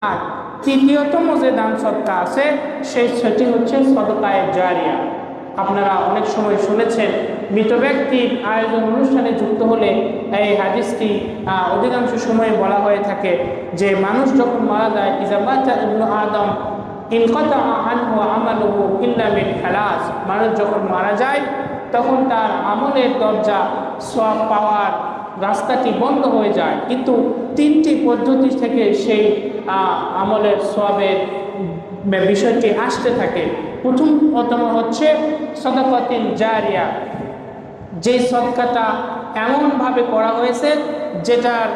আর তৃতীয়তম যে দান সদকা আছে সেটি হচ্ছে সদকায়ে জারিয়া। আপনারা অনেক সময় শুনেছেন মৃত ব্যক্তির আয়োজন অনুষ্ঠানে যুক্ত হলে এই হাদিসটি অধিকাংশ সময় বলা হয়ে থাকে যে মানুষ যখন মারা যায় ইযা মাতা ইবনু আদম ইনকাতা আনহু আমালুহু ইল্লা মিন খালাস, মানুষ যখন মারা যায় তখন তার আমলের দরজা সওয়াব পাওয়ার রাস্তাটি বন্ধ হয়ে যায়, কিন্তু তিনটি পদ্ধতি থেকে সেই আমলের সওয়াবের বিষয়টি আসতে থাকে। প্রথম হচ্ছে সদকাতুন জারিয়া, যে সদকাটা এমনভাবে করা হয়েছে যেটার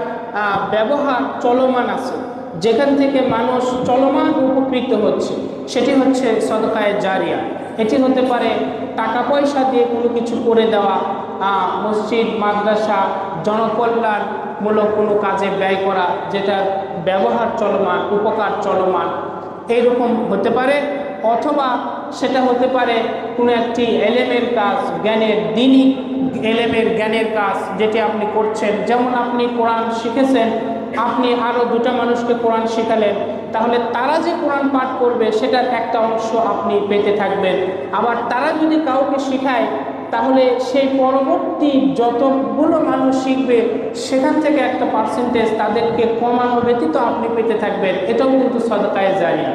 ব্যবহার চলমান আছে, যেখান থেকে মানুষ চলমান উপকৃত হচ্ছে, সেটি হচ্ছে সদকায়ে জারিয়া। এটি হতে পারে টাকা পয়সা দিয়ে কোনো কিছু করে দেওয়া, মসজিদ মাদ্রাসা জনকল্যাণমূলক কোনো কাজে ব্যয় করা, যেটার ব্যবহার চলমান, উপকার চলমান, এইরকম হতে পারে। অথবা সেটা হতে পারে কোনো একটি এলেমের কাজ, জ্ঞানের দিনই এলেমের জ্ঞানের কাজ যেটি আপনি করছেন। যেমন আপনি কোরআন শিখেছেন, আপনি আরও দুটা মানুষকে কোরআন শেখালেন, তাহলে তারা যে কোরআন পাঠ করবে সেটার একটা অংশ আপনি পেতে থাকবেন। আবার তারা যদি কাউকে শেখায় তাহলে সেই পরবর্তী যতগুলো মানুষ শিখবে সেখান থেকে একটা পার্সেন্টেজ তাদেরকে কমানো ব্যতীত আপনি পেতে থাকবেন। এটাও কিন্তু সদকায়ে জারিয়া।